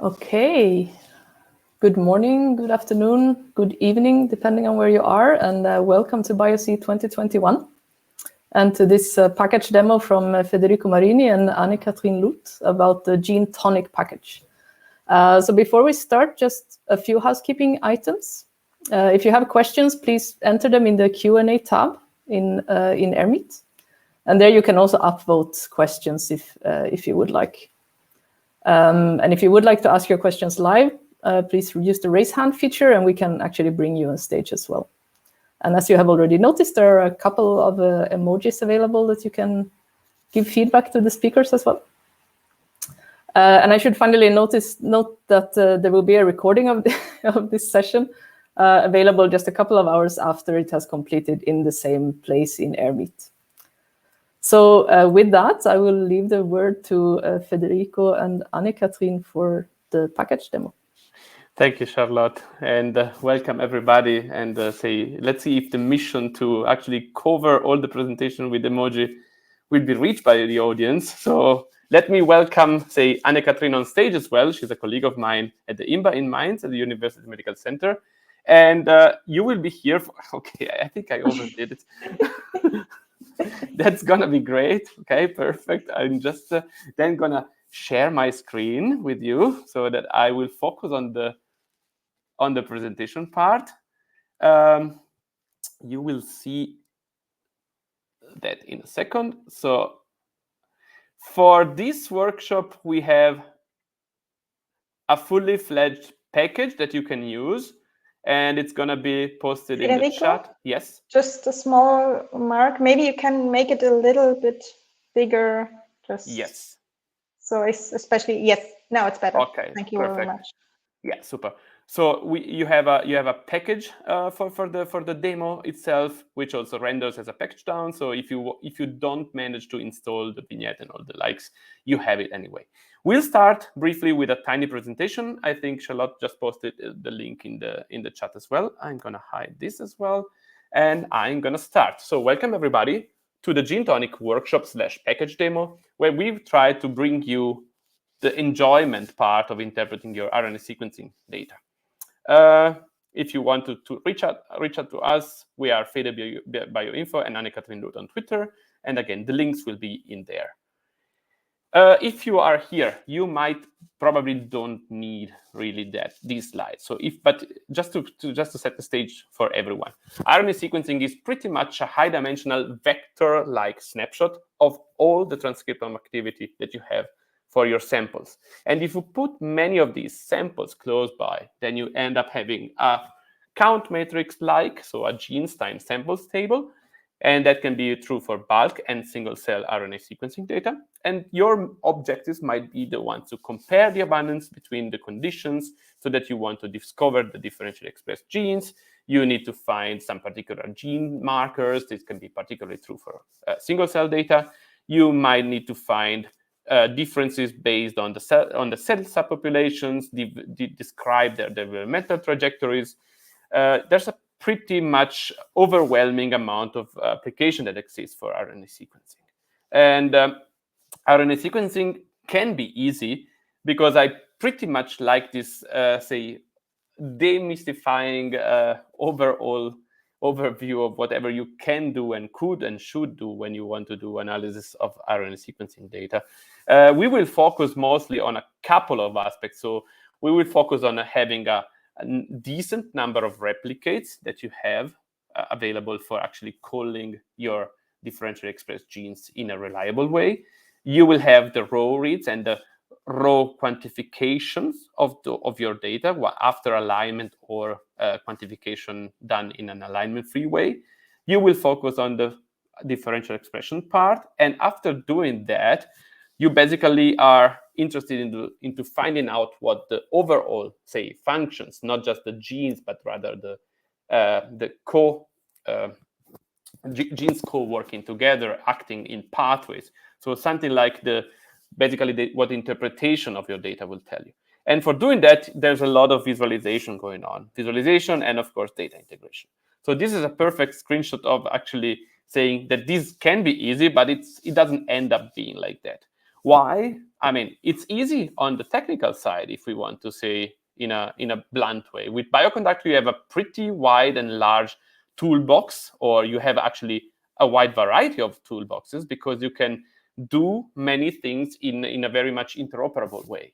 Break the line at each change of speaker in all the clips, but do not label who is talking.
Okay. Good morning, good afternoon, good evening, depending on where you are, and welcome to BioC 2021, and to this package demo from Federico Marini and Annekathrin Ludt about the Gentonic package. So before we start, just a few housekeeping items. If you have questions, please enter them in the Q&A tab in Airmeet, and there you can also upvote questions if you would like. And if you would like to ask your questions live, please use the raise hand feature and we can actually bring you on stage as well. And as you have already noticed, there are a couple of emojis available that you can give feedback to the speakers as well. And I should finally note that there will be a recording of, of this session available just a couple of hours after it has completed in the same place in Airmeet. So with that, I will leave the word to Federico and Annekathrin for the package demo.
Thank you, Charlotte, and welcome everybody. And let's see if the mission to actually cover all the presentation with emoji will be reached by the audience. So let me welcome, Annekathrin on stage as well. She's a colleague of mine at the IMBA in Mainz at the University Medical Center. And you will be here for, okay, I think I overdid it. That's gonna be great. Okay, perfect. I'm just then gonna share my screen with you so that I will focus on the presentation part. You will see that in a second. So for this workshop, we have a fully fledged package that you can use, and it's going to be posted in the chat. Yes.
Just a small mark. Maybe you can make it a little bit bigger. Just
yes.
So it's especially yes. Now it's better.
Okay.
Thank you
perfect.
very much.
Yeah, super. So you have a package for the demo itself, which also renders as a package down. So if you don't manage to install the vignette and all the likes, you have it anyway. We'll start briefly with a tiny presentation. I think Charlotte just posted the link in the chat as well. I'm gonna hide this as well, and I'm gonna start. So welcome everybody to the Gintonic workshop / package demo, where we've tried to bring you the enjoyment part of interpreting your RNA sequencing data. If you want to reach out to us, we are Bioinfo and Annekathrin Ludt on Twitter. And again, the links will be in there. If you are here, you might probably don't need really these slides. So but just to set the stage for everyone, RNA sequencing is pretty much a high-dimensional vector-like snapshot of all the transcriptome activity that you have for your samples. And if you put many of these samples close by, then you end up having a count matrix so a genes times samples table. And that can be true for bulk and single-cell RNA sequencing data. And your objectives might be the ones to compare the abundance between the conditions so that you want to discover the differentially expressed genes. You need to find some particular gene markers. This can be particularly true for single-cell data. You might need to find differences based on the cell subpopulations, describe their developmental trajectories. There's a pretty much overwhelming amount of application that exists for RNA sequencing. And RNA sequencing can be easy because I pretty much like this, demystifying overall overview of whatever you can do and could and should do when you want to do analysis of RNA sequencing data. We will focus mostly on a couple of aspects. So we will focus on having a decent number of replicates that you have available for actually calling your differentially expressed genes in a reliable way. You will have the raw reads and the raw quantifications of your data after alignment or quantification done in an alignment-free way. You will focus on the differential expression part. And after doing that, you basically are interested into finding out what the overall, functions, not just the genes, but rather the genes co-working together, acting in pathways. So something like what interpretation of your data will tell you. And for doing that, there's a lot of visualization going on. Visualization and, of course, data integration. So this is a perfect screenshot of actually saying that this can be easy, but it doesn't end up being like that. Why? I mean, it's easy on the technical side, if we want to say in a blunt way. With bioconductor, you have a pretty wide and large toolbox, or you have actually a wide variety of toolboxes, because you can do many things in a very much interoperable way.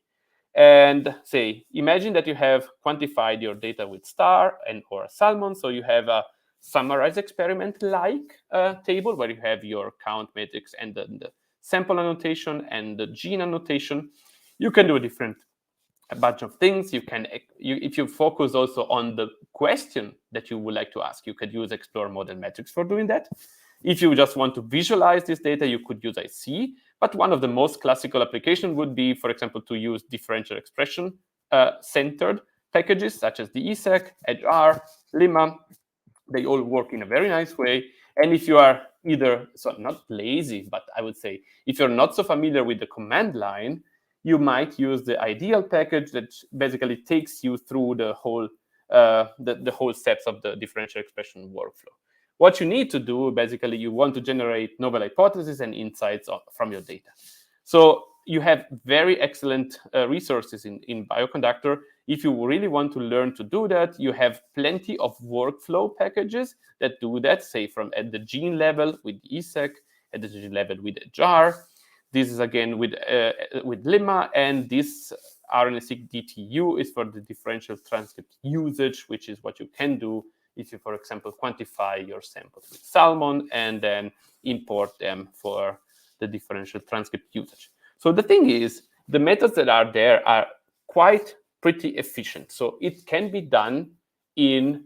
And say, imagine that you have quantified your data with star and or a salmon, so you have a summarized experiment-like table where you have your count matrix and the sample annotation and the gene annotation. You can do a bunch of things. You can, if you focus also on the question that you would like to ask, you could use Explore Model Metrics for doing that. If you just want to visualize this data, you could use IC. But one of the most classical applications would be, for example, to use differential expression centered packages such as the ESEC, EdgeR, Lemma. They all work in a very nice way. And if you are either, so not lazy, but I would say, if you're not so familiar with the command line, you might use the ideal package that basically takes you through the whole the whole steps of the differential expression workflow. What you need to do, basically, you want to generate novel hypotheses and insights from your data. So you have very excellent resources in Bioconductor. If you really want to learn to do that, you have plenty of workflow packages that do that, say from at the gene level with ESEC, at the gene level with EdgeR. This is again with Lemma, and this RNA-seq DTU is for the differential transcript usage, which is what you can do if you, for example, quantify your samples with Salmon and then import them for the differential transcript usage. So the thing is, the methods that are there are quite pretty efficient. So it can be done in,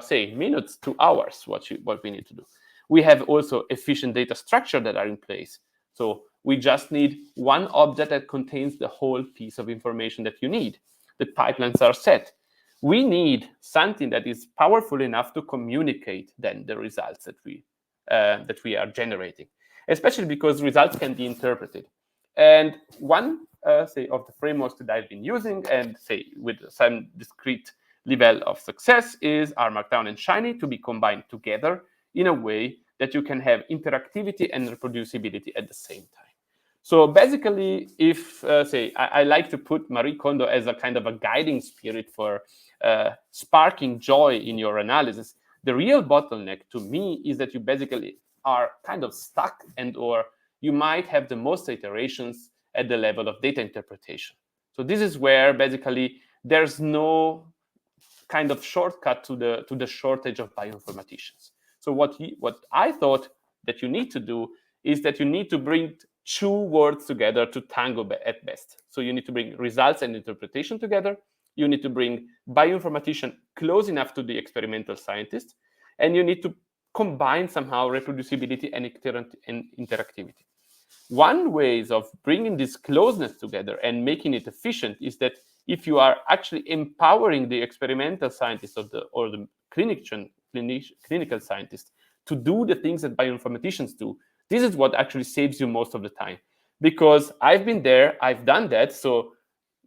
say, minutes to hours, what we need to do. We have also efficient data structure that are in place. So we just need one object that contains the whole piece of information that you need. The pipelines are set. We need something that is powerful enough to communicate then the results that we are generating, especially because results can be interpreted. And one, say, of the frameworks that I've been using, and say with some discrete level of success, is R Markdown and Shiny to be combined together in a way that you can have interactivity and reproducibility at the same time. So basically, if, say, I like to put Marie Kondo as a kind of a guiding spirit for sparking joy in your analysis, the real bottleneck to me is that you basically are kind of stuck, and or you might have the most iterations at the level of data interpretation. So this is where basically there's no kind of shortcut to the shortage of bioinformaticians. So what I thought that you need to do is that you need to bring two words together to tango at best. So you need to bring results and interpretation together. You need to bring bioinformatician close enough to the experimental scientist. And you need to combine somehow reproducibility and interactivity. One way of bringing this closeness together and making it efficient is that if you are actually empowering the experimental scientist or the clinical scientist to do the things that bioinformaticians do, this is what actually saves you most of the time. Because I've been there, I've done that. So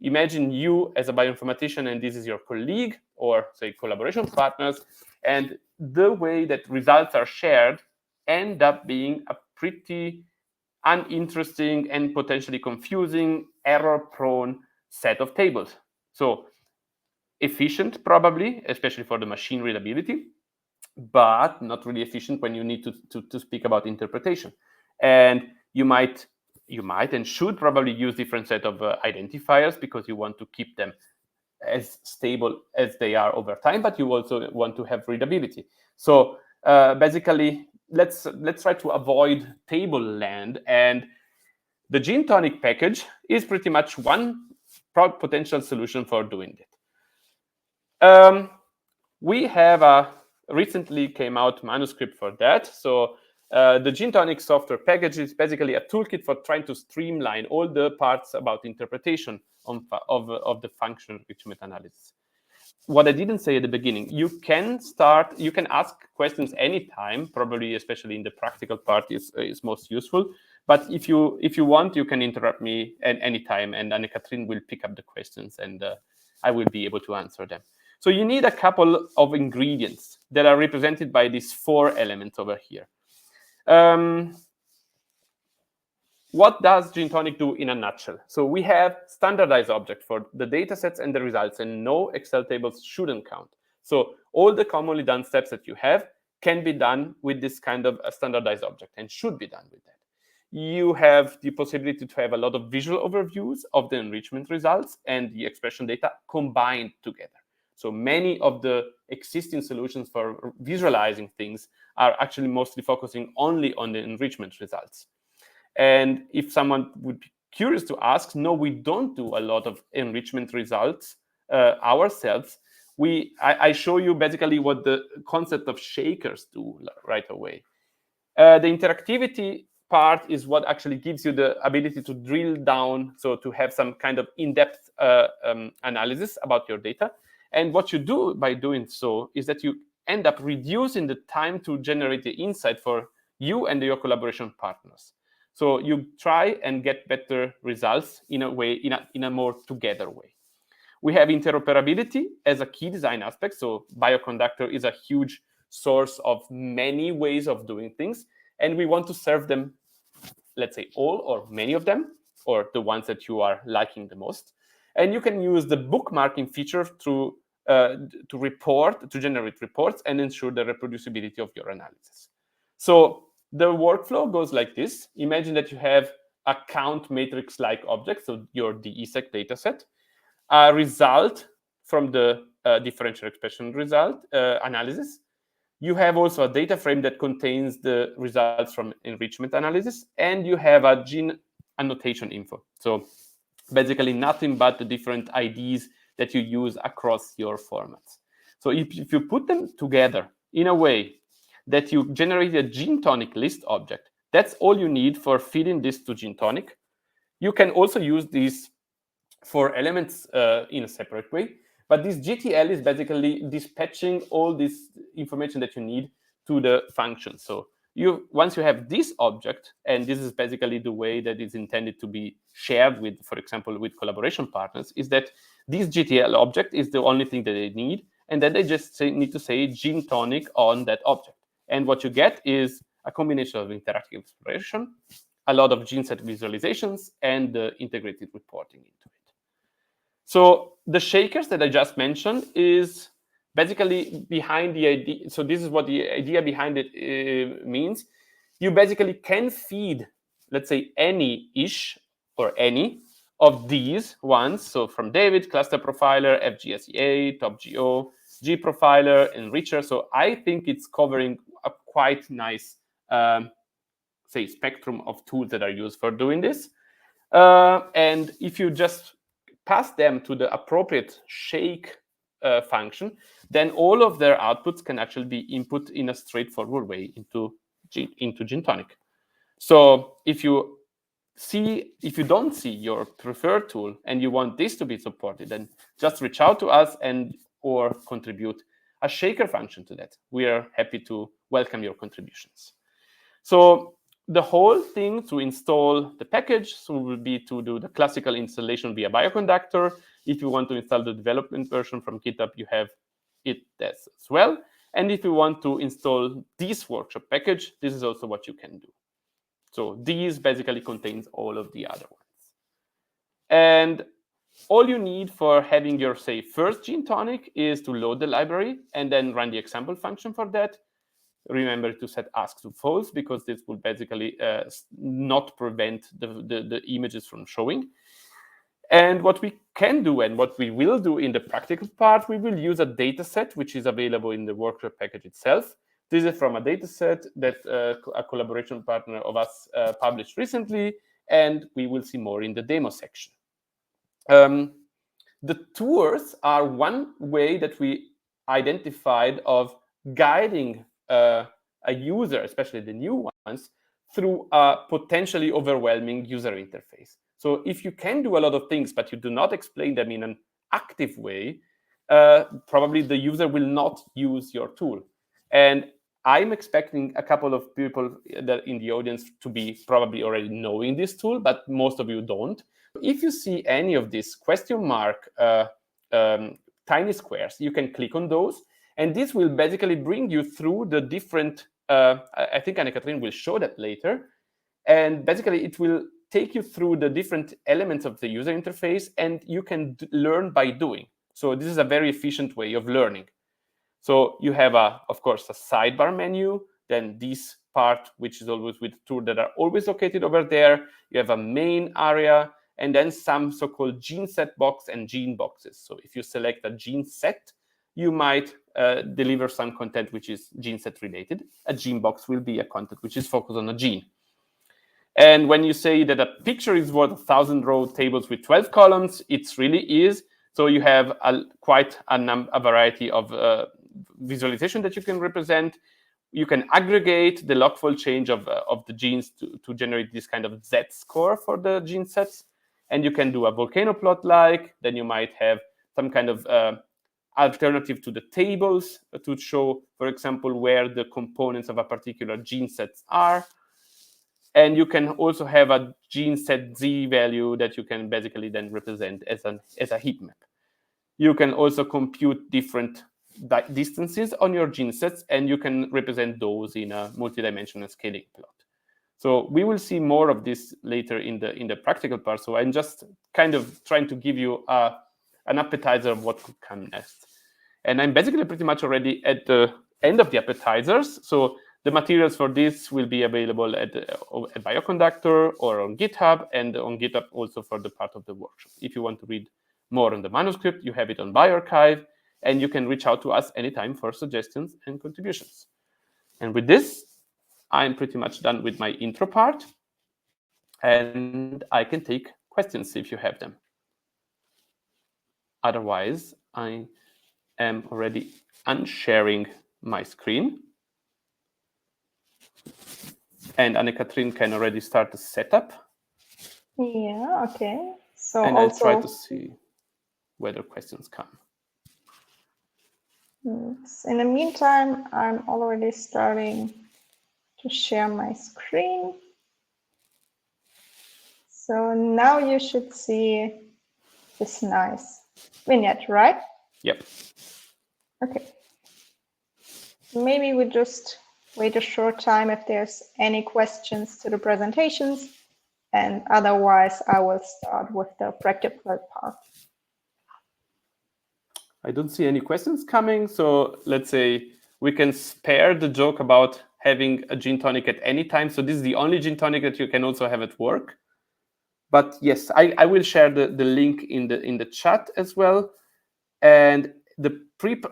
imagine you as a bioinformatician, and this is your colleague or, say, collaboration partners, and the way that results are shared end up being a pretty uninteresting and potentially confusing, error-prone set of tables. So efficient, probably, especially for the machine readability, but not really efficient when you need to speak about interpretation. And you might and should probably use different set of identifiers, because you want to keep them as stable as they are over time, but you also want to have readability. So basically, let's try to avoid table land, and the Gintonic package is pretty much one potential solution for doing that. We have a recently came out manuscript for that. So the Gentonic software package is basically a toolkit for trying to streamline all the parts about interpretation of the functional enrichment analysis. What I didn't say at the beginning, you can ask questions anytime, probably especially in the practical part is most useful. But if you want, you can interrupt me at any time, and Annekathrin will pick up the questions, and I will be able to answer them. So you need a couple of ingredients that are represented by these 4 elements over here. what does Gintonic do in a nutshell? So we have standardized objects for the data sets and the results, and no Excel tables shouldn't count. So all the commonly done steps that you have can be done with this kind of a standardized object and should be done with that. You have the possibility to have a lot of visual overviews of the enrichment results and the expression data combined together. So many of the existing solutions for visualizing things are actually mostly focusing only on the enrichment results. And if someone would be curious to ask, no, we don't do a lot of enrichment results ourselves. I show you basically what the concept of shakers do right away. The interactivity part is what actually gives you the ability to drill down, so to have some kind of in-depth analysis about your data. And what you do by doing so is that you end up reducing the time to generate the insight for you and your collaboration partners. So you try and get better results in a way, in a more together way. We have interoperability as a key design aspect. So bioconductor is a huge source of many ways of doing things, and we want to serve them, let's say all or many of them, or the ones that you are liking the most. And you can use the bookmarking feature to generate reports and ensure the reproducibility of your analysis. So the workflow goes like this. Imagine that you have a count matrix-like object, so your DESEC dataset, a result from the differential expression result analysis. You have also a data frame that contains the results from enrichment analysis, and you have a gene annotation info. So basically nothing but the different IDs that you use across your formats. So if you put them together in a way that you generate a Gintonic list object, that's all you need for feeding this to Gintonic. You can also use these for elements in a separate way. But this GTL is basically dispatching all this information that you need to the function. So once you have this object, and this is basically the way that it's intended to be shared with, for example, with collaboration partners, is that this GTL object is the only thing that they need, and then they just need to say Gintonic on that object. And what you get is a combination of interactive exploration, a lot of gene set visualizations, and integrated reporting into it. So the shakers that I just mentioned is basically behind the idea. So this is what the idea behind it means. You basically can feed, let's say, any-ish or any of these ones. So from David, cluster profiler, FGSEA, TopGO, G-profiler, enricher. So I think it's covering a quite nice, say, spectrum of tools that are used for doing this. And if you just pass them to the appropriate shake function, then all of their outputs can actually be input in a straightforward way into Gintonic. So if you don't see your preferred tool and you want this to be supported, then just reach out to us or contribute a shaker function to that. We are happy to welcome your contributions. So the whole thing to install the package will be to do the classical installation via Bioconductor. If you want to install the development version from GitHub, you have it there as well. And if you want to install this workshop package, this is also what you can do. So these basically contains all of the other ones. And all you need for having your, say, first Gintonic is to load the library and then run the example function for that. Remember to set ask to false, because this will basically not prevent the images from showing. And what we can do and what we will do in the practical part, we will use a data set which is available in the workshop package itself. This is from a data set that a collaboration partner of us published recently, and we will see more in the demo section. The tours are one way that we identified of guiding a user, especially the new ones, through a potentially overwhelming user interface. So if you can do a lot of things, but you do not explain them in an active way, probably the user will not use your tool. And I'm expecting a couple of people that in the audience to be probably already knowing this tool, but most of you don't. If you see any of these question mark tiny squares, you can click on those. And this will basically bring you through the different, I think Annekathrin will show that later. And basically it will take you through the different elements of the user interface, and you can learn by doing. So this is a very efficient way of learning. So you have, of course, a sidebar menu, then this part, which is always with tools that are always located over there. You have a main area, and then some so-called gene set box and gene boxes. So if you select a gene set, you might deliver some content which is gene set related. A gene box will be a content which is focused on a gene. And when you say that a picture is worth 1,000 row tables with 12 columns, it really is. So you have quite a variety of visualization that you can represent. You can aggregate the log-fold change of the genes to generate this kind of Z-score for the gene sets. And you can do a volcano plot-like. Then you might have some kind of alternative to the tables to show, for example, where the components of a particular gene sets are. And you can also have a gene set Z value that you can basically then represent as a heat map. You can also compute different distances on your gene sets, and you can represent those in a multidimensional scaling plot. So we will see more of this later in the practical part. So I'm just kind of trying to give you an appetizer of what could come next. And I'm basically pretty much already at the end of the appetizers. So the materials for this will be available at Bioconductor or on GitHub, and on GitHub also for the part of the workshop. If you want to read more on the manuscript, you have it on bioRxiv, and you can reach out to us anytime for suggestions and contributions. And with this, I'm pretty much done with my intro part, and I can take questions if you have them. Otherwise, I am already unsharing my screen. And Annekathrin can already start the setup.
Yeah, okay. So
and
also,
I'll try to see whether questions come.
in the meantime, I'm already starting to share my screen. So now you should see this nice vignette, right?
Yep.
Okay. Maybe we just wait a short time if there's any questions to the presentations, and otherwise I will start with the practical part.
I don't see any questions coming, so let's say we can spare the joke about having a Gintonic at any time. So this is the only Gintonic that you can also have at work. But yes, I will share the link in the chat as well. And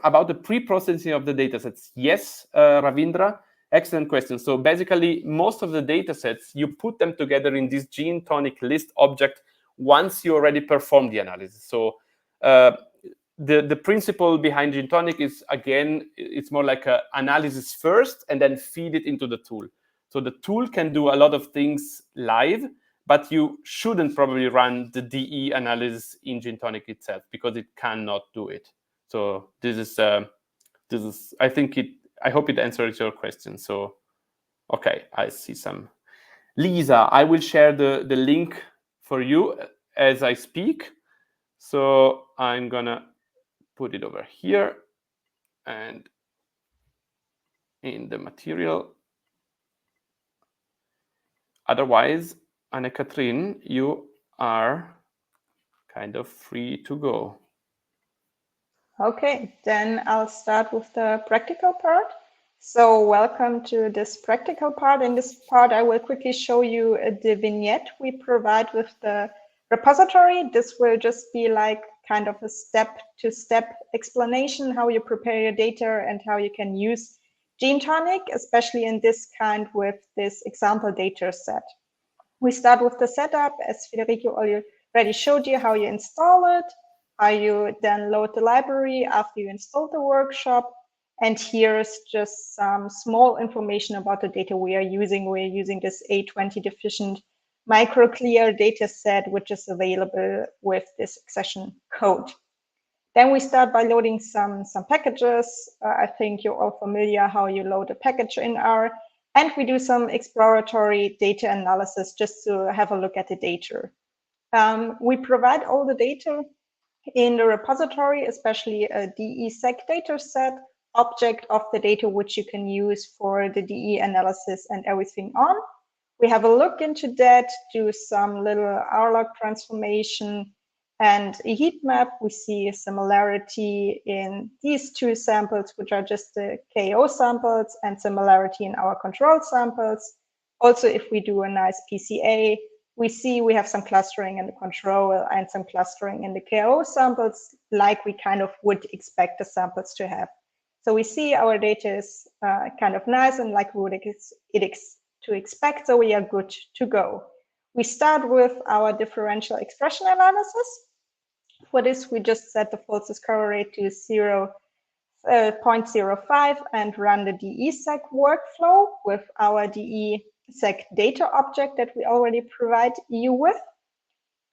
about the pre-processing of the datasets, yes, Ravindra, excellent question. So basically, most of the datasets, you put them together in this Gentonic list object once you already perform the analysis. So the principle behind Gintonic is, again, it's more like an analysis first and then feed it into the tool. So the tool can do a lot of things live, but you shouldn't probably run the DE analysis in Gintonic itself because it cannot do it. So this is I hope it answers your question. So, okay, I see some. Lisa, I will share the link for you as I speak. So I'm gonna put it over here and in the material. Otherwise, Annekathrin, you are kind of free to go.
Okay, then I'll start with the practical part. So welcome to this practical part. In this part, I will quickly show you the vignette we provide with the repository. This will just be like kind of a step-to-step explanation how you prepare your data and how you can use Gentonic, especially in this kind with this example data set. We start with the setup, as Federico already showed you how you install it, how you then load the library after you install the workshop. And here's just some small information about the data we are using. We're using this A20 deficient microclear data set, which is available with this accession code. Then we start by loading some packages. I think you're all familiar how you load a package in R. And we do some exploratory data analysis just to have a look at the data. We provide all the data in the repository, especially a DE-sec data set, object of the data which you can use for the DE analysis and everything on. We have a look into that, do some little R-log transformation and a heat map. We see a similarity in these two samples, which are just the KO samples, and similarity in our control samples. Also, if we do a nice PCA, we see we have some clustering in the control and some clustering in the KO samples, like we kind of would expect the samples to have. So we see our data is kind of nice and like we would expect, so we are good to go. We start with our differential expression analysis. For this, we just set the false discovery rate to 0.05 and run the DE-sec workflow with our DE-sec data object that we already provide you with,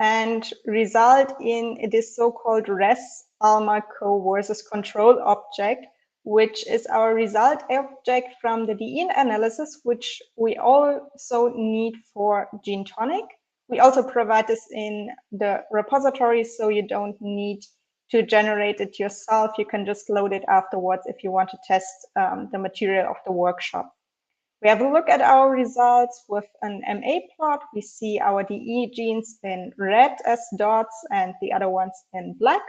and result in this so-called res alma co-versus control object, which is our result object from the DE analysis, which we also need for Gentonic. We also provide this in the repository, so you don't need to generate it yourself. You can just load it afterwards if you want to test the material of the workshop. We have a look at our results with an MA plot. We see our DE genes in red as dots and the other ones in black.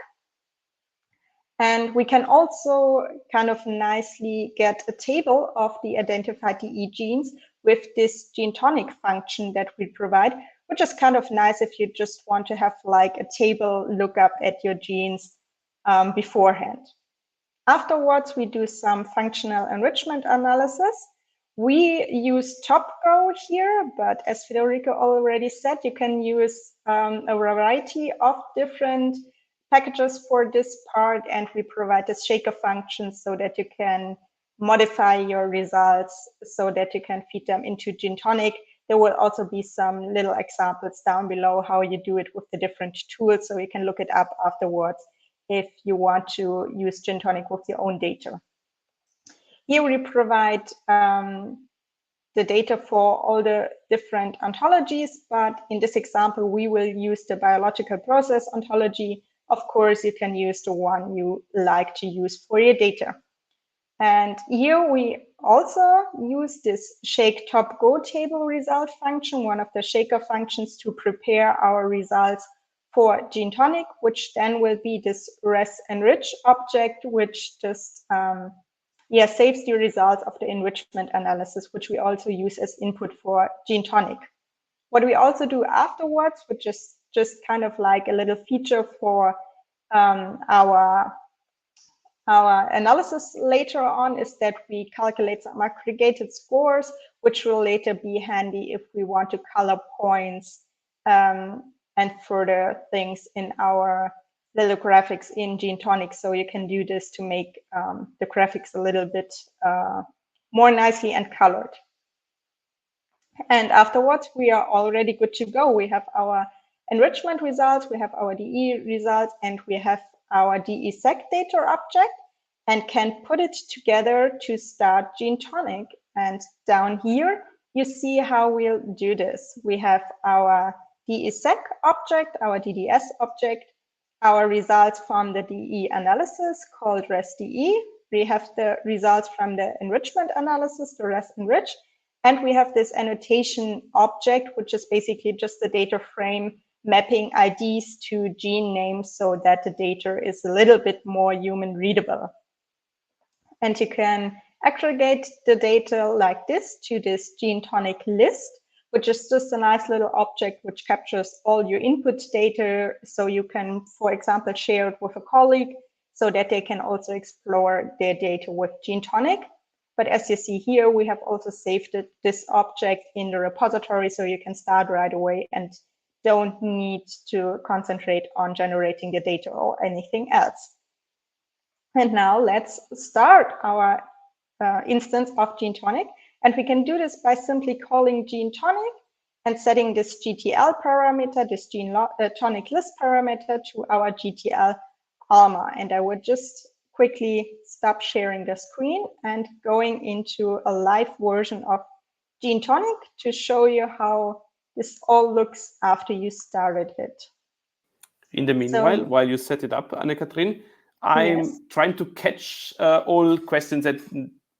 And we can also kind of nicely get a table of the identified DE genes with this Gentonic function that we provide, which is kind of nice if you just want to have like a table lookup at your genes beforehand. Afterwards, we do some functional enrichment analysis. We use TopGo here, but as Federico already said, you can use a variety of different packages for this part, and we provide this shaker function so that you can modify your results so that you can feed them into Gintonic. There will also be some little examples down below how you do it with the different tools, so you can look it up afterwards if you want to use Gintonic with your own data. Here we provide the data for all the different ontologies, but in this example, we will use the biological process ontology. Of course, you can use the one you like to use for your data. And here we also use this shake top go table result function, one of the shaker functions to prepare our results for Gentonic, which then will be this res enrich object, which just saves the results of the enrichment analysis, which we also use as input for Gentonic. What we also do afterwards, which is just kind of like a little feature for our analysis later on, is that we calculate some aggregated scores, which will later be handy if we want to color points and further things in our little graphics in Gentonic. So you can do this to make the graphics a little bit more nicely and colored. And afterwards, we are already good to go. We have our enrichment results, we have our DE results, and we have our DE-sec data object, and can put it together to start Gentonic. And down here, you see how we'll do this. We have our DE-sec object, our DDS object, our results from the DE analysis called res-DE. We have the results from the enrichment analysis, the res-enrich, and we have this annotation object, which is basically just the data frame mapping IDs to gene names so that the data is a little bit more human readable. And you can aggregate the data like this to this Gentonic list, which is just a nice little object which captures all your input data. So you can, for example, share it with a colleague so that they can also explore their data with Gentonic. But as you see here, we have also saved this object in the repository, so you can start right away and don't need to concentrate on generating the data or anything else. And now let's start our instance of Gentonic. And we can do this by simply calling Gentonic and setting this GTL parameter, this Gentonic list parameter, to our GTL ALMA. And I would just quickly stop sharing the screen and going into a live version of Gentonic to show you how this all looks after you started it.
In the meanwhile, while you set it up, Annekathrin, I'm trying to catch all questions that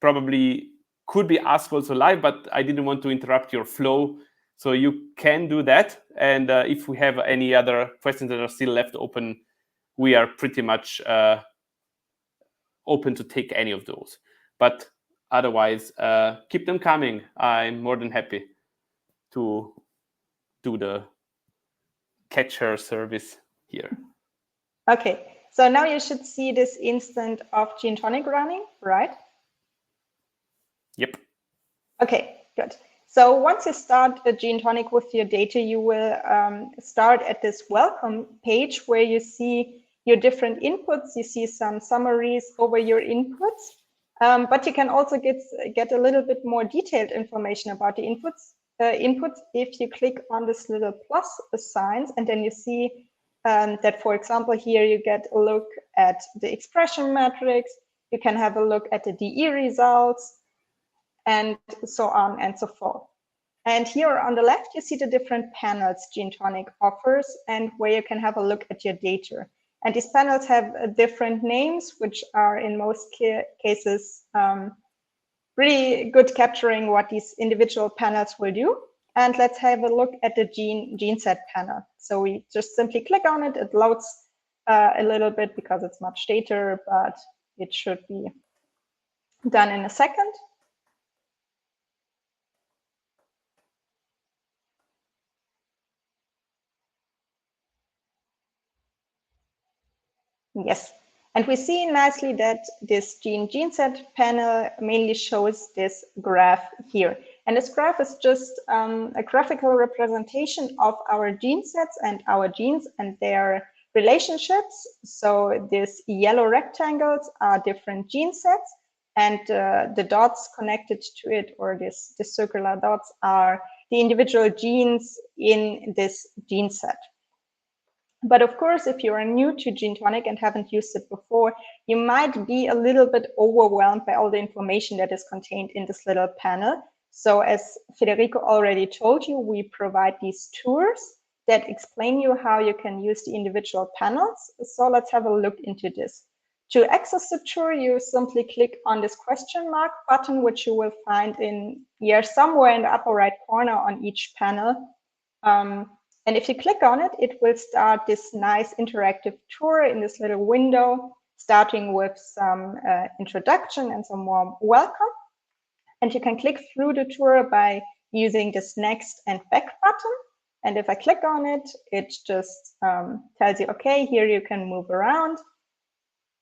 probably could be asked also live, but I didn't want to interrupt your flow. So you can do that. And if we have any other questions that are still left open, we are pretty much open to take any of those. But otherwise, keep them coming. I'm more than happy to do the catcher service here.
Okay, so now you should see this instant of Gentonic running, right?
Yep.
Okay, good. So once you start a Gentonic with your data, you will start at this welcome page where you see your different inputs. You see some summaries over your inputs, but you can also get a little bit more detailed information about the inputs if you click on this little plus signs, and then you see that, for example, here you get a look at the expression matrix. You can have a look at the DE results, and so on and so forth. And here on the left, you see the different panels Gentonic offers and where you can have a look at your data. And these panels have different names, which are in most cases really good capturing what these individual panels will do. And let's have a look at the gene set panel. So we just simply click on it. It loads a little bit because it's much data, but it should be done in a second. Yes, and we see nicely that this gene set panel mainly shows this graph here. And this graph is just a graphical representation of our gene sets and our genes and their relationships. So these yellow rectangles are different gene sets, and the dots connected to it, or these circular dots, are the individual genes in this gene set. But of course, if you are new to Gentonic and haven't used it before, you might be a little bit overwhelmed by all the information that is contained in this little panel. So as Federico already told you, we provide these tours that explain you how you can use the individual panels. So let's have a look into this. To access the tour, you simply click on this question mark button, which you will find in here somewhere in the upper right corner on each panel. And if you click on it, it will start this nice interactive tour in this little window, starting with some introduction and some warm welcome. And you can click through the tour by using this next and back button. And if I click on it, it just tells you, okay, here you can move around.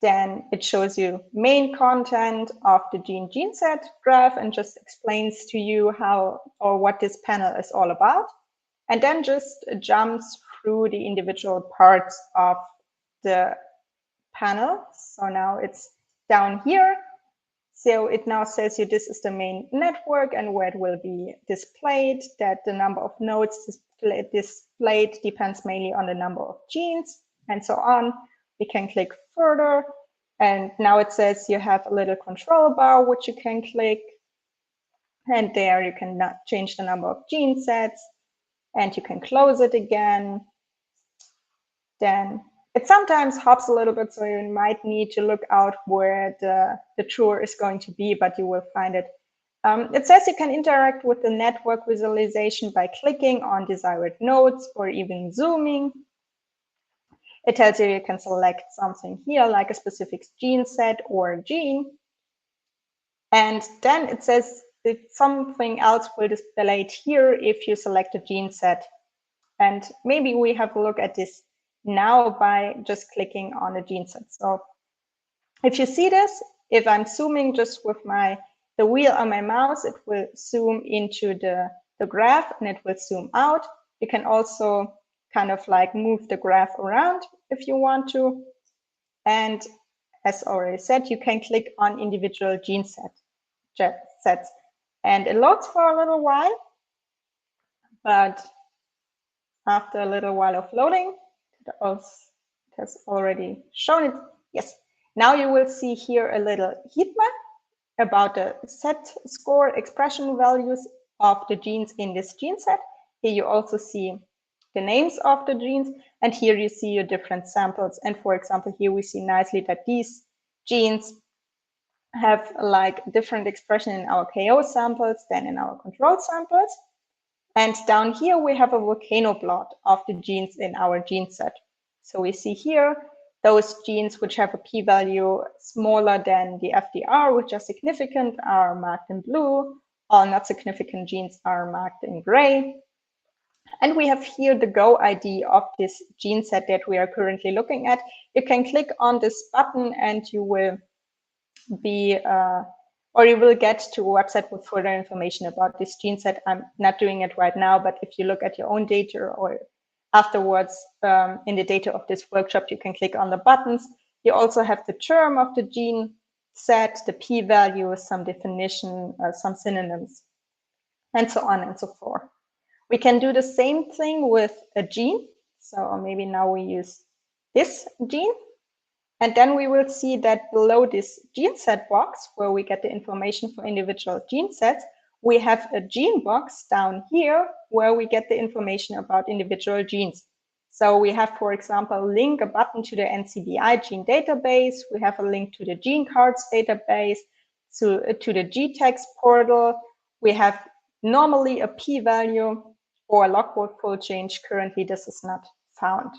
Then it shows you main content of the gene set graph and just explains to you how or what this panel is all about. And then just jumps through the individual parts of the panel. So now it's down here. So it now says you this is the main network and where it will be displayed, that the number of nodes displayed depends mainly on the number of genes and so on. We can click further. And now it says you have a little control bar, which you can click. And there you can change the number of gene sets. And you can close it again. Then it sometimes hops a little bit, so you might need to look out where the tour is going to be, but you will find it. It says you can interact with the network visualization by clicking on desired nodes or even zooming. It tells you can select something here, like a specific gene set or gene. And then it says that something else will display here if you select a gene set. And maybe we have a look at this now by just clicking on a gene set. So if you see this, if I'm zooming just with the wheel on my mouse, it will zoom into the graph and it will zoom out. You can also kind of like move the graph around if you want to. And as already said, you can click on individual gene sets. And it loads for a little while, but after a little while of loading, it has already shown it. Yes, now you will see here a little heat map about the set score expression values of the genes in this gene set. Here you also see the names of the genes, and here you see your different samples. And for example, here we see nicely that these genes have like different expression in our KO samples than in our control samples. And down here, we have a volcano plot of the genes in our gene set. So we see here those genes which have a p-value smaller than the FDR, which are significant, are marked in blue. All not significant genes are marked in gray. And we have here the Go ID of this gene set that we are currently looking at. You can click on this button and you will be, or you will get to a website with further information about this gene set. I'm not doing it right now, but if you look at your own data or afterwards in the data of this workshop, you can click on the buttons. You also have the term of the gene set, the p-value, some definition, some synonyms, and so on and so forth. We can do the same thing with a gene. So maybe now we use this gene. And then we will see that below this gene set box, where we get the information for individual gene sets, we have a gene box down here where we get the information about individual genes. So we have, for example, link a button to the NCBI gene database. We have a link to the gene cards database, to the GTEx portal. We have normally a p-value or a log fold change. Currently, this is not found.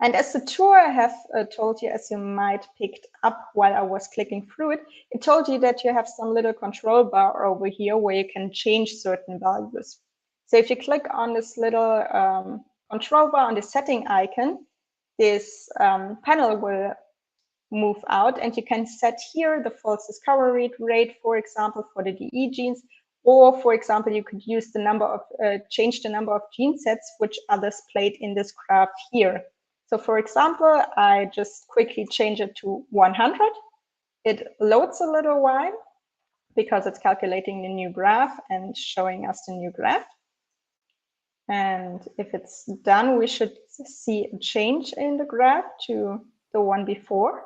And as the tour I have told you, as you might picked up while I was clicking through it, it told you that you have some little control bar over here where you can change certain values. So if you click on this little control bar on the setting icon, this panel will move out and you can set here the false discovery rate, for example, for the DE genes, or for example, you could use the number of, change the number of gene sets which are displayed in this graph here. So for example, I just quickly change it to 100. It loads a little while because it's calculating the new graph and showing us the new graph. And if it's done, we should see a change in the graph to the one before.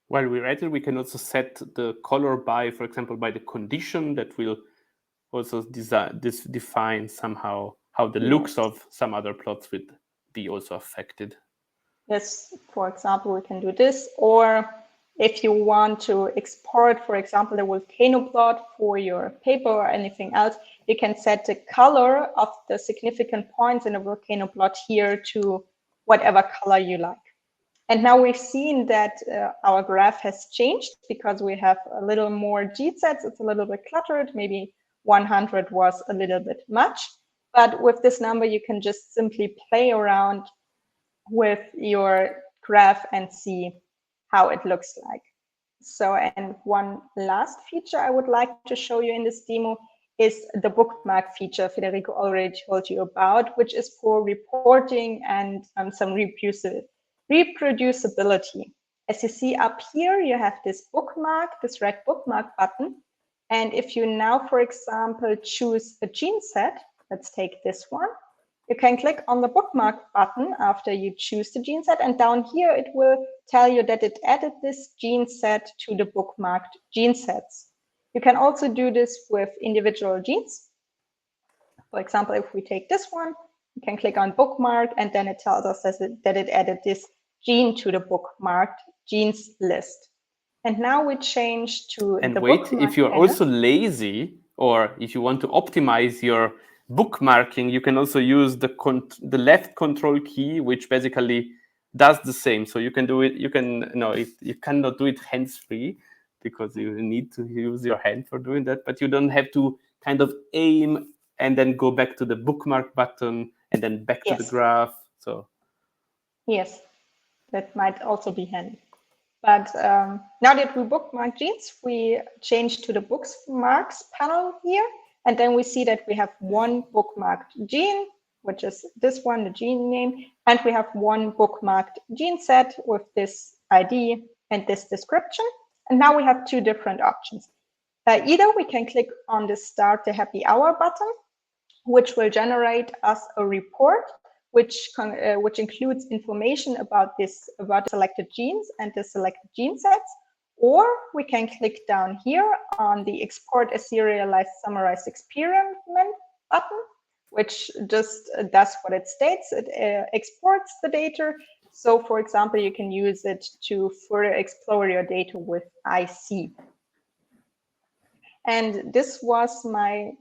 While we're at it, we can also set the color by, for example, by the condition that will also define somehow how the looks of some other plots would be also affected.
Yes, for example, we can do this. Or if you want to export, for example, the volcano plot for your paper or anything else, you can set the color of the significant points in a volcano plot here to whatever color you like. And now we've seen that our graph has changed because we have a little more gene sets. It's a little bit cluttered. Maybe 100 was a little bit much. But with this number, you can just simply play around with your graph and see how it looks like. So, and one last feature I would like to show you in this demo is the bookmark feature Federico already told you about, which is for reporting and some reproducibility. As you see up here, you have this bookmark, this red bookmark button. And if you now, for example, choose a gene set, let's take this one, you can click on the bookmark button after you choose the gene set, and down here it will tell you that it added this gene set to the bookmarked gene sets. You can also do this with individual genes. For example, if we take this one, you can click on bookmark, and then it tells us that it added this gene to the bookmarked genes list. And now we change to
and
the
wait, if you're
panel.
also lazy, or if you want to optimize your bookmarking, you can also use the left control key, which basically does the same. So you can do it. You cannot do it hands-free because you need to use your hand for doing that. But you don't have to kind of aim and then go back to the bookmark button and then back to the graph. So
yes, that might also be handy. But now that we bookmark genes, we change to the bookmarks panel here. And then we see that we have one bookmarked gene, which is this one, the gene name. And we have one bookmarked gene set with this ID and this description. And now we have two different options. Either we can click on the Start the Happy Hour button, which will generate us a report which includes information about selected genes and the selected gene sets. Or we can click down here on the Export a Serialized Summarized Experiment button, which just does what it states. It exports the data, So for example, you can use it to further explore your data with IC. And this was my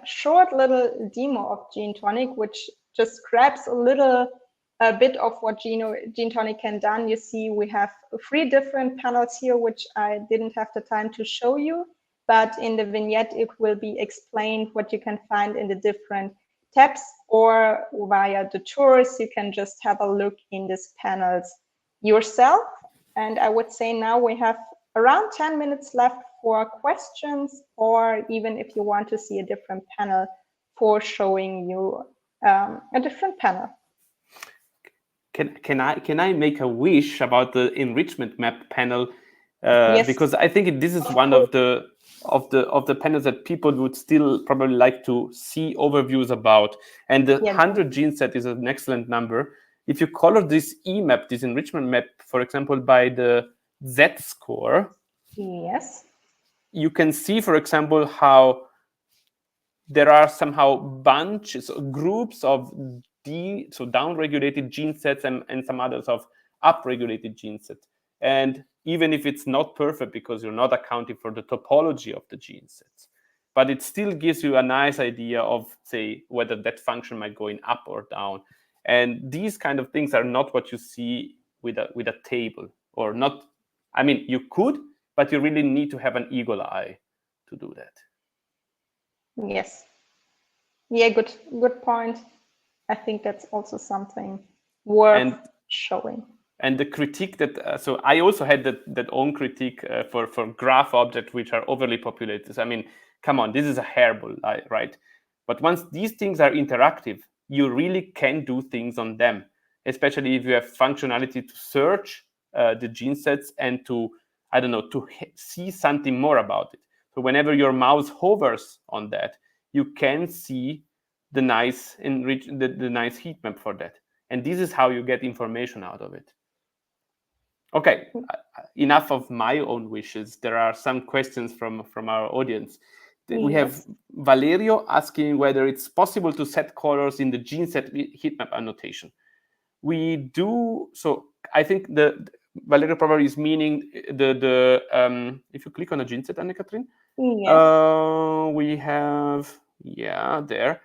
short little demo of Gentonic, which just grabs a bit of what Gentonic can do. You see we have 3 different panels here, which I didn't have the time to show you, but in the vignette it will be explained what you can find in the different tabs, or via the tours you can just have a look in these panels yourself. And I would say now we have around 10 minutes left for questions, or even if you want to see a different panel for showing you a different panel.
Can I make a wish about the enrichment map panel?
Yes.
Because I think this is one of the panels that people would still probably like to see overviews about. And the 100 gene set is an excellent number. If you color this EMAP, this enrichment map, for example, by the Z-score,
yes,
you can see, for example, how there are somehow bunches, groups of down-regulated gene sets and some others of up-regulated gene sets. And even if it's not perfect because you're not accounting for the topology of the gene sets, but it still gives you a nice idea of, say, whether that function might go in up or down. And these kind of things are not what you see with a table, or not. I mean, you could, but you really need to have an eagle eye to do that.
Yes. Yeah, good point. I think that's also something worth showing.
And the critique that, so I also had that own critique for graph objects which are overly populated. I mean, come on, this is a hairball, right? But once these things are interactive, you really can do things on them, especially if you have functionality to search the gene sets and to, I don't know, to see something more about it. So whenever your mouse hovers on that, you can see the nice the nice heat map for that. And this is how you get information out of it. Okay, enough of my own wishes. There are some questions from our audience. Yes. We have Valerio asking whether it's possible to set colors in the gene set heatmap annotation. We do, so I think Valerio probably is meaning if you click on a gene set, Annekathrin, yes. We have, there.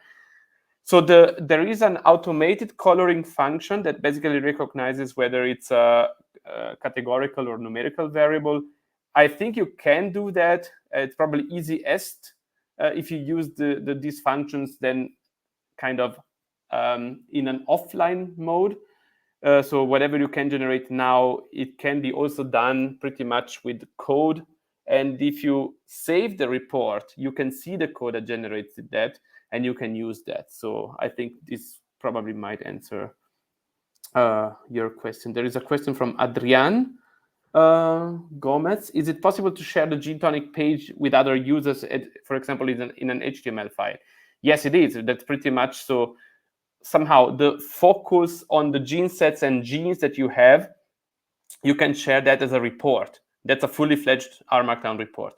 So there is an automated coloring function that basically recognizes whether it's a categorical or numerical variable. I think you can do that. It's probably easiest if you use these functions then kind of in an offline mode. So whatever you can generate now, it can be also done pretty much with code. And if you save the report, you can see the code that generates that, and you can use that. So I think this probably might answer your question. There is a question from Adrian Gomez. Is it possible to share the Gentonic page with other users, for example, in an HTML file? Yes, it is. That's pretty much so. Somehow the focus on the gene sets and genes that you have, you can share that as a report. That's a fully fledged R Markdown report.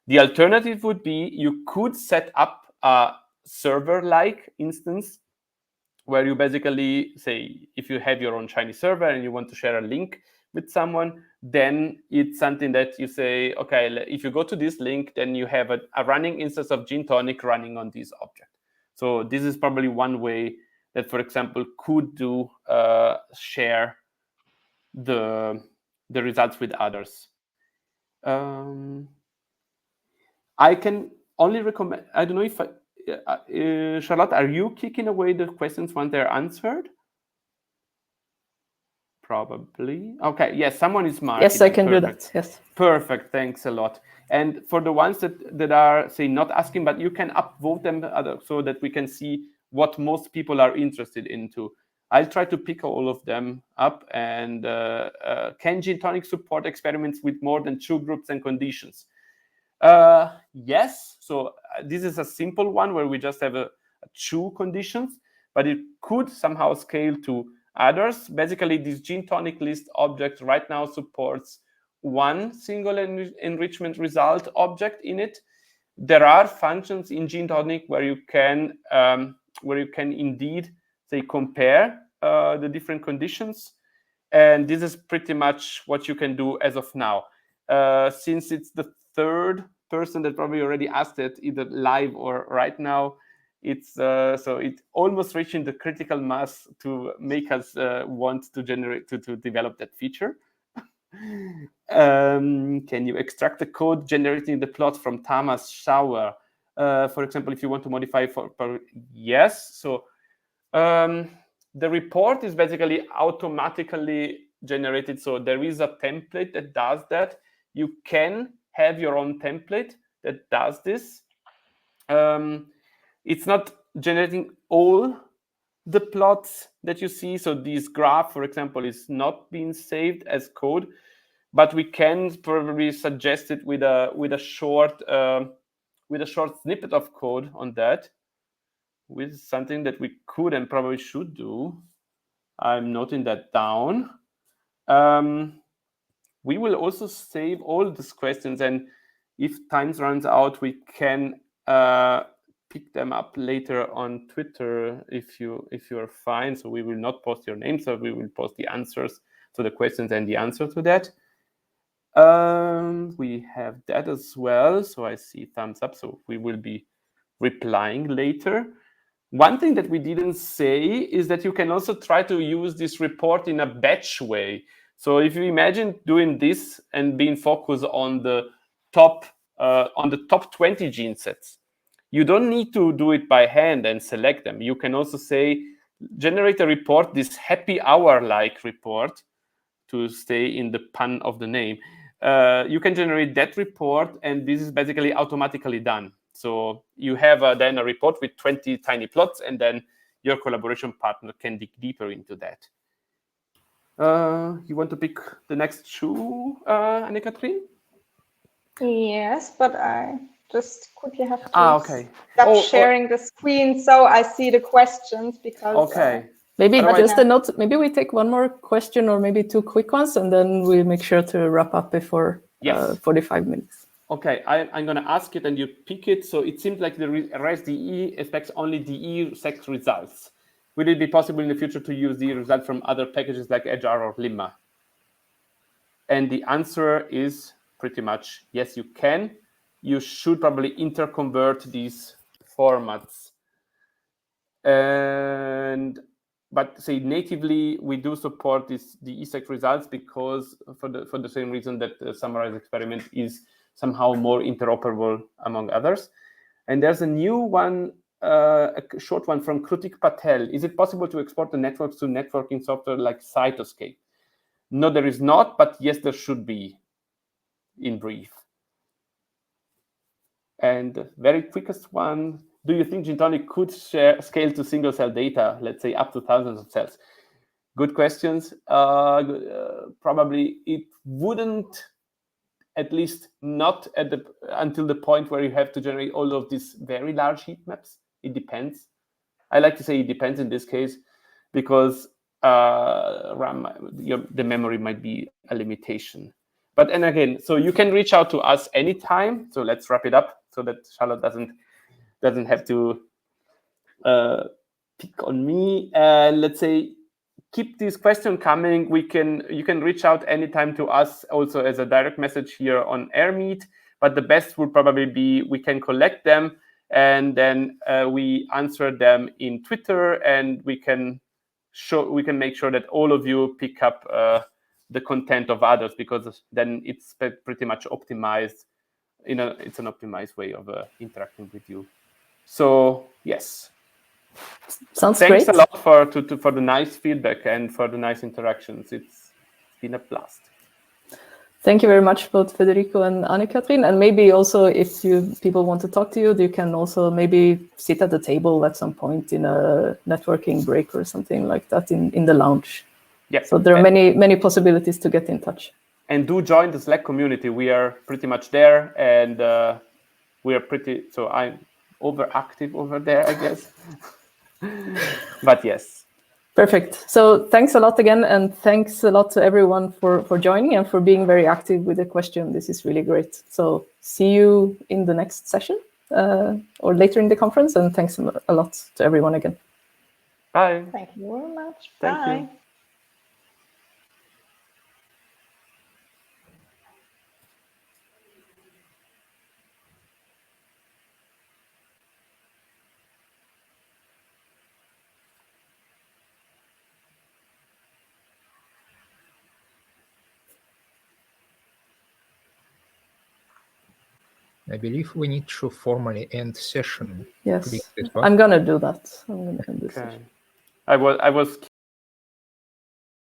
The alternative would be you could set up a server-like instance where you basically say, if you have your own Chinese server and you want to share a link with someone, then it's something that you say, okay, if you go to this link, then you have a running instance of Gintonic running on this object. So this is probably one way that, for example, could do share the results with others. I can only recommend, I don't know if Charlotte, are you kicking away the questions once they're answered? Probably. Okay, yes, someone is marking.
Yes, I can do that, yes.
Perfect, thanks a lot. And for the ones that are, say, not asking, but you can upvote them so that we can see what most people are interested into. I'll try to pick all of them up. And can Gentonic support experiments with more than 2 groups and conditions? Yes, so this is a simple one where we just have 2 conditions, but it could somehow scale to others. Basically, this Gentonic list object right now supports 1 single enrichment result object in it. There are functions in Gentonic where you can indeed, say, compare the different conditions. And this is pretty much what you can do as of now. Since it's the third person that probably already asked it, either live or right now, it's so it almost reaching the critical mass to make us want to develop that feature. Can you extract the code generating the plot from Tama's shower? For example, if you want to modify yes. So the report is basically automatically generated. So there is a template that does that. You can have your own template that does this. It's not generating all the plots that you see. So this graph, for example, is not being saved as code, but we can probably suggest it with a short snippet of code on that, with something that we could and probably should do. I'm noting that down. We will also save all these questions, and if time runs out, we can pick them up later on Twitter if you are fine. So we will not post your name, so we will post the answers to the questions and the answer to that. We have that as well. So I see thumbs up. So we will be replying later. One thing that we didn't say is that you can also try to use this report in a batch way. So if you imagine doing this and being focused on the top 20 gene sets, you don't need to do it by hand and select them. You can also say, generate a report, this happy hour-like report, to stay in the pun of the name. You can generate that report, and this is basically automatically done. So you have then a report with 20 tiny plots, and then your collaboration partner can dig deeper into that. You want to pick the next shoe, Annekathrin?
Yes, but I just quickly have to
stop
sharing the screen so I see the questions, because
maybe just a note, maybe we take one more question or maybe two quick ones, and then we'll make sure to wrap up before 45 minutes.
Okay, I'm going to ask it and you pick it. So it seems like the ResDE expects only DE-seq results. Will it be possible in the future to use the result from other packages like HR or Limma? And the answer is pretty much yes, you can. You should probably interconvert these formats. But say natively, we do support the DE-seq results because for the same reason that the summarized experiment is somehow more interoperable among others. And there's a new one, a short one from Krutik Patel. Is it possible to export the networks to networking software like Cytoscape? No, there is not, but yes, there should be, in brief. And the very quickest one, do you think Gintonic could scale to single-cell data, let's say up to thousands of cells? Good questions. Probably it wouldn't, at least not until the point where you have to generate all of these very large heat maps. It depends. I like to say it depends in this case, because the memory might be a limitation. But and again, so you can reach out to us anytime. So let's wrap it up so that Charlotte doesn't have to pick on me. Let's say, keep this question coming. You can reach out anytime to us also as a direct message here on AirMeet, but the best would probably be we can collect them and then we answer them in Twitter, and we can make sure that all of you pick up the content of others, because then it's pretty much optimized. It's an optimized way of interacting with you. So yes.
Sounds great.
Thanks a lot for the nice feedback and for the nice interactions. It's been a blast.
Thank you very much, both Federico and Annekathrin. And maybe also, if people want to talk to you, you can also maybe sit at the table at some point in a networking break or something like that in the lounge.
Yeah.
So there are many possibilities to get in touch. And
do join the Slack community. We are pretty much there, and we are so I'm overactive over there, I guess. But yes.
Perfect. So thanks a lot again, and thanks a lot to everyone for joining and for being very active with the question. This is really great. So see you in the next session or later in the conference, and thanks a lot to everyone again.
Bye.
Thank you very much.
Thank
Bye.
you.
I believe we need to formally end session.
Yes,
Click this
I'm
button.
gonna do that. I'm gonna end this
Okay.
session.
I was